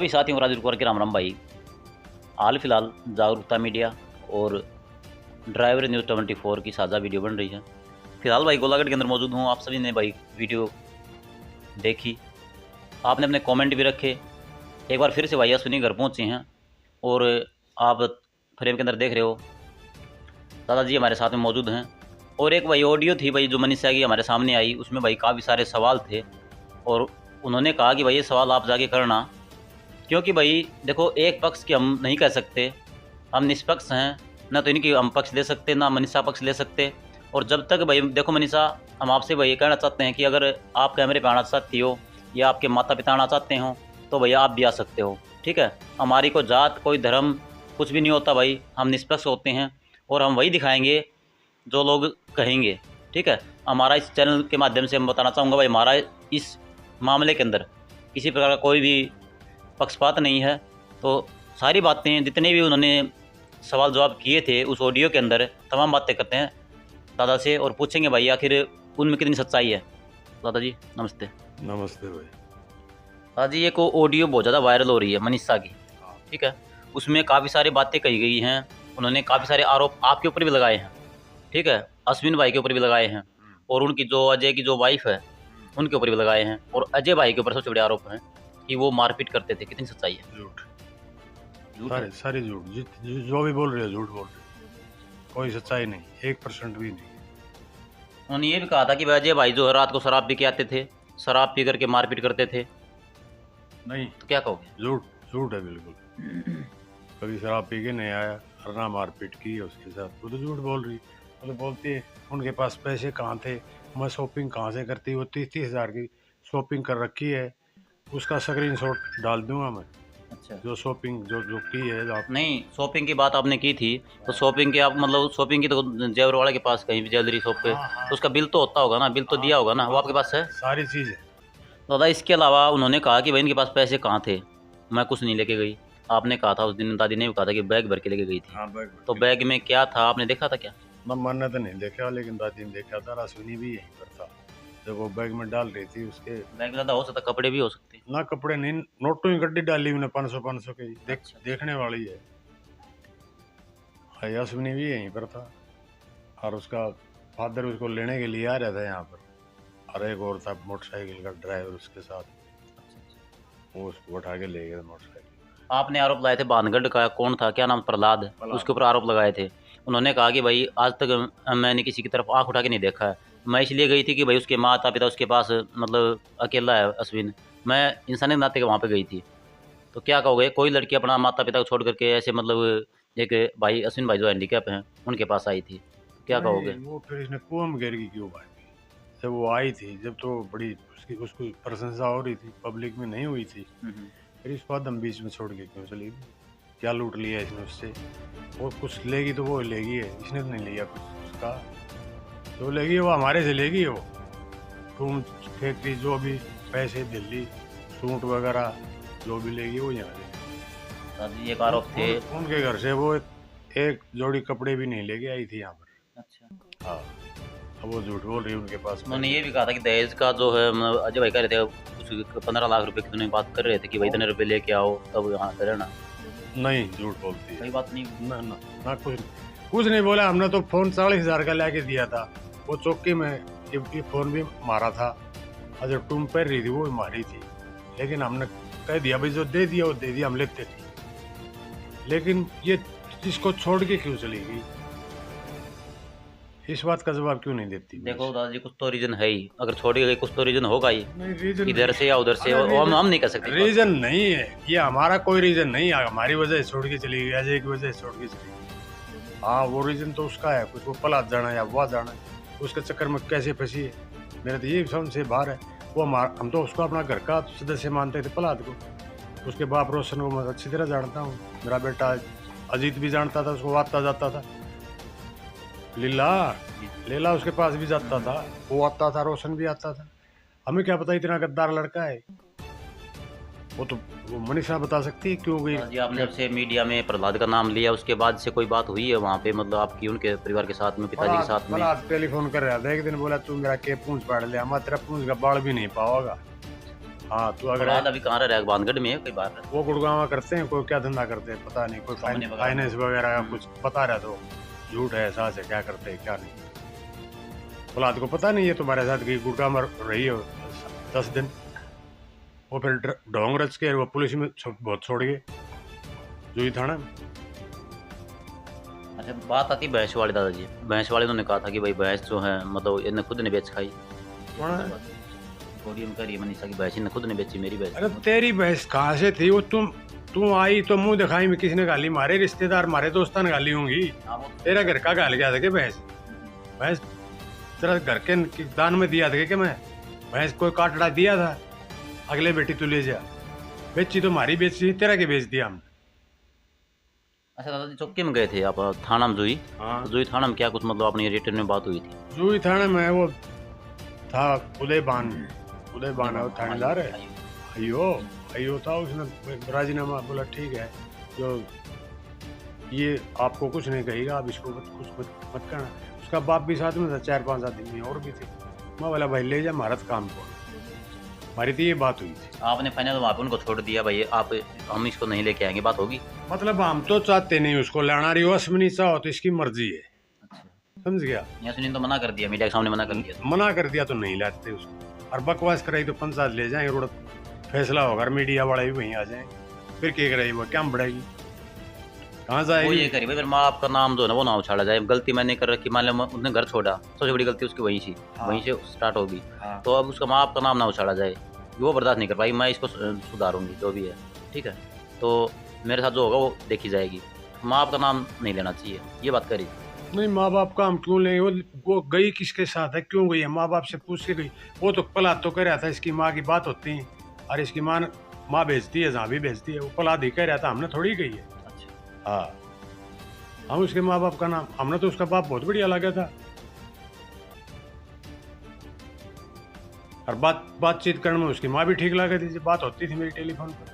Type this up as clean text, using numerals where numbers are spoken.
सभी साथियों को राजू कुमार के राम राम भाई। हाल फिलहाल जागरूकता मीडिया और ड्राइवर न्यूज़ 24 की साझा वीडियो बन रही है। फिलहाल भाई गोलाघाट के अंदर मौजूद हूँ। आप सभी ने भाई वीडियो देखी, आपने अपने कमेंट भी रखे। एक बार फिर से भाई अश्विनी घर पहुँचे हैं और आप फ्रेम के अंदर देख रहे हो दादाजी हमारे साथ में मौजूद हैं। और एक भाई ऑडियो थी भाई जो मनीषा की हमारे सामने आई, उसमें भाई काफ़ी सारे सवाल थे और उन्होंने कहा कि भाई ये सवाल आप जाके करना, क्योंकि भाई देखो एक पक्ष की हम नहीं कह सकते, हम निष्पक्ष हैं, ना तो इनकी हम पक्ष ले सकते ना मनीषा पक्ष ले सकते। और जब तक भाई देखो मनीषा, हम आपसे भाई ये कहना चाहते हैं कि अगर आप कैमरे पे आना चाहती हो या आपके माता पिता आना चाहते हो तो भैया आप भी आ सकते हो, ठीक है। हमारी कोई जात कोई धर्म कुछ भी नहीं होता भाई, हम निष्पक्ष होते हैं और हम वही दिखाएंगे जो लोग कहेंगे, ठीक है। हमारा इस चैनल के माध्यम से हम बताना चाहूँगा भाई, हमारा इस मामले के अंदर किसी प्रकार का कोई भी पक्षपात नहीं है। तो सारी बातें जितने भी उन्होंने सवाल जवाब किए थे उस ऑडियो के अंदर तमाम बातें करते हैं दादा से और पूछेंगे भाई आखिर उनमें कितनी सच्चाई है। दादा जी नमस्ते। नमस्ते भाई। दादा जी एक ऑडियो बहुत ज़्यादा वायरल हो रही है मनीषा की, ठीक है। उसमें काफ़ी सारी बातें कही गई हैं, उन्होंने काफ़ी सारे आरोप आपके ऊपर भी लगाए हैं, ठीक है, अश्विन भाई के ऊपर भी लगाए हैं और उनकी जो अजय की जो वाइफ है उनके ऊपर भी लगाए हैं। और अजय भाई के ऊपर सबसे बड़े आरोप हैं कि वो मारपीट करते थे। कितनी सच्चाई है? झूठ, झूठ है? सारे झूठ, जो भी बोल रहे हो झूठ बोल रहे हो, कोई सच्चाई नहीं, 1% भी नहीं। उन्होंने ये भी कहा था कि भाई अजय भाई जो है रात को शराब पी के आते थे, शराब पी करके मारपीट करते थे। नहीं, तो क्या कहोगे? झूठ है बिल्कुल। कभी शराब पी के नहीं आया और ना मारपीट की उसके साथ। वो तो झूठ बोल रही, वो तो बोलती है उनके पास पैसे कहाँ थे, मैं शॉपिंग कहाँ से करती, वो 30-30 हज़ार की शॉपिंग कर रखी है, उसका स्क्रीनशॉट डाल दूंगा मैं। अच्छा, जो शॉपिंग जो की है आप। नहीं शॉपिंग की बात आपने की थी तो शॉपिंग के आप मतलब शॉपिंग की तो जेवर वाले के पास कहीं भी ज्वेलरी शॉप पे तो उसका बिल तो होता होगा ना, बिल तो दिया होगा ना, वो आपके पास है? सारी चीज़ है। तो दादा इसके अलावा उन्होंने कहा कि भाई इनके पास पैसे कहाँ थे, मैं कुछ नहीं लेके गई। आपने कहा था उस दिन, दादी ने भी कहा था कि बैग भर के लेके गई थी। हाँ, तो बैग में क्या था आपने देखा था क्या? मैंने तो नहीं देखा, लेकिन दादी ने देखा था। अश्विनी भी यहीं पर था जब वो बैग में डाल रही थी। उसके बैग में ज़्यादा हो सकता कपड़े भी हो सकते हैं ना, कपड़े नहीं, नोटों की गड्डी डाली उन्हें 500 की। अच्छा। देखने वाली है। हाँ, अश्विनी भी यहीं पर था और उसका फादर उसको लेने के लिए आ रहा था यहाँ पर, और एक और था मोटरसाइकिल का ड्राइवर उसके साथ, वो उसको उठा के ले गया मोटरसाइकिल। आपने आरोप लगाए थे बानगढ़ का, कौन था, क्या नाम, प्रहलाद, उसके ऊपर आरोप लगाए थे। उन्होंने कहा कि भाई आज तक मैंने किसी की तरफ आंख उठा के नहीं देखा है, मैं इसलिए गई थी कि भाई उसके माता पिता उसके पास मतलब अकेला है अश्विन, मैं इंसानियत नाते के वहाँ पे गई थी। तो क्या कहोगे, कोई लड़की अपना माता पिता को छोड़ करके ऐसे मतलब एक भाई अश्विन भाई जो हैंडीकैप हैं उनके पास आई थी, क्या कहोगे? वो फिर इसने कुआं में गिर गई क्यों भाई? जब वो आई थी, जब तो बड़ी उसकी प्रशंसा हो रही थी, पब्लिक में नहीं हुई थी, फिर इस बाद हम बीच में छोड़ के क्यों चली गई? क्या लूट लिया इसने उससे? वो कुछ लेगी तो वो लेगी है, इसने तो नहीं लिया कुछ उसका। जो लेगी वो हमारे से लेगी। वो रूम फैक्ट्री जो भी पैसे दिल्ली सूट वगैरह जो भी लेगी वो यहाँ से। एक आरोप थे उनके घर से वो एक जोड़ी कपड़े भी नहीं लेके आई थी यहाँ पर। अच्छा। हाँ, अब वो झूठ बोल रही है उनके पास। उन्होंने ये भी कहा था कि दहेज का जो है अजय भाई कह रहे थे कुछ 15 लाख रुपए की उन्होंने बात कर रहे थे कि भाई इतने रुपए लेके आओ तब यहाँ पे रहना। नहीं, झूठ बोलती है। कोई बात नहीं। ना कुछ नहीं बोला। हमने तो फोन 40,000 का लेके दिया था, वो चौकी में ये फोन भी मारा था, और जो टूम पर रही थी वो भी मारी थी, लेकिन हमने कह दिया भाई जो दे दिया वो दे दिया, हम लेते थे। लेकिन ये इसको छोड़ के क्यों चली गई, इस बात का जवाब क्यों नहीं देती? देखो दादाजी कुछ तो रीजन है ही, अगर छोड़ के गई कुछ तो रीजन होगा ही, रीजन इधर से या उधर से, हम नहीं कर सकते। रीजन नहीं है ये, हमारा कोई रीजन नहीं है। हमारी वजह से छोड़ के चली गई, अजय की वजह से छोड़ के चली गई। हाँ, वो रीजन तो उसका है, कुछ वो पलाद जाना है या वह जाना है, उसके चक्कर में कैसे फंसी है, मेरा तो ये समझ से बाहर है। वो हम तो उसको अपना घर का सदस्य मानते थे पलाद को। उसके बाप रोशन को मैं अच्छी तरह जानता हूँ, मेरा बेटा अजीत भी जानता था, उसको आता जाता था। लीला उसके पास भी जाता था, वो आता था, रोशन भी आता था। हमें क्या पता इतना गद्दार लड़का है, वो तो वो मनीषा बता सकती है क्यों गई। जी आपने जब से मीडिया में प्रहलाद का नाम लिया उसके बाद से कोई बात हुई है वहाँ पे, मतलब आपकी उनके परिवार के साथ में, पिताजी के साथ में? टेलीफोन कर रहा था एक दिन, बोला तू मेरा के पूंछ पाड़ लिया, मैं तेरा पूंछ का बाल भी नहीं पाओगा। हाँ तो अगर औलाद अभी कहाँ रह रहा है, बांधगढ़ में है कई बार। वो गुड़गांव करते हैं, कोई क्या धंधा करते हैं पता नहीं, कोई कंपनी वगैरह। फाइनेंस वगैरह का कुछ पता रहा तो झूठ है सास है, क्या करते हैं क्या नहीं। औलाद को पता नहीं है तुम्हारे साथ कि गुड़गांव में रही हो 10 दिन, वो फिर ढोंग रच के वो पुलिस में बहुत छोड़ गए जूही थाना में। अच्छा, बात आती है भैंस वाले दादाजी, भैंस वाले ने कहा था कि भाई भैंस जो है मतलब इन्हें खुद ने बेच खाई। पोडियम कर रही है मनीषा की भैंस इन्हें खुद ने बेची, मेरी भैंस। अरे तेरी भैंस कहाँ से थी वो? तुम आई तो मुंह दिखाई में किसने गाली? मारे रिश्तेदार मारे दोस्तान गाली होंगी। तेरा घर का गाल गया था कि भैंस? भैंस तेरा घर के दान में दिया था कि मैं? भैंस कोई काटड़ा दिया था? अगले बेटी तू ले जा, बेची तो मारी बेची, तेरा के बेच दिया हमने। अच्छा दादाजी, चौकी में गए थे आप थाना में जूही? हाँ तो जूही थाना में क्या कुछ मतलब अपनी रिटर्न में बात हुई थी? जूही थाने में वो था उदयबान है वो थानेदार है। अयो था, उसने राजीनामा बोला ठीक है, जो ये आपको कुछ नहीं कहेगा, आप इसको कुछ मत करना। उसका बाप भी साथ में था, 4-5 आदमी और भी थे। मैं बोला भाई ले जा भारत काम को, हमारी तो ये बात हुई थी। आपने फाइनल वहाँ पे उनको छोड़ दिया भाई, आप हम इसको नहीं लेके आएंगे, बात होगी? मतलब हम तो चाहते नहीं उसको लाना, रिवर्स में नहीं चाहो तो इसकी मर्जी है। अच्छा, समझ गया? यहाँ सुनील तो मना कर दिया, मीडिया के सामने मना कर दिया। मना कर दिया तो नहीं लाते उसको, और बकवास कराई तो पंचायत ले जाएंगे, रोड फैसला होगा, मीडिया वाले भी वहीं आ जाएंगे, फिर क्या करेगी वो, क्या बढ़ेगी, कहाँ वो जाएगी? ये करी भाई, फिर माँ आपका नाम जो है ना वो ना उछाला जाए। गलती मैंने कर रखी, मान लो उसने घर छोड़ा, सबसे बड़ी गलती उसकी वहीं से हाँ। वहीं से स्टार्ट होगी। हाँ। तो अब उसका माँ आपका नाम ना उछाला जाए, वो बर्दाश्त नहीं कर पाई। मैं इसको सुधारूंगी जो भी है, ठीक है? तो मेरे साथ जो होगा वो देखी जाएगी, माँ आपका नाम नहीं लेना चाहिए, ये बात करी। नहीं, माँ बाप का हम क्यों लेंगे? वो गई किसके साथ है, क्यों गई है? माँ बाप से पूछ के गई। वो तो पला तो कह रहा था इसकी माँ की बात होती है, और इसकी माँ भेजती है जहाँ भी भेजती है, वो पला दी कह रहा था, हमने थोड़ी गई है। अच्छा, हाँ, हम उसके माँ बाप का नाम, हमने तो उसका बाप बहुत बढ़िया लगा था, और बातचीत करने में उसकी माँ भी ठीक लगा थी, बात होती थी मेरी टेलीफोन पर।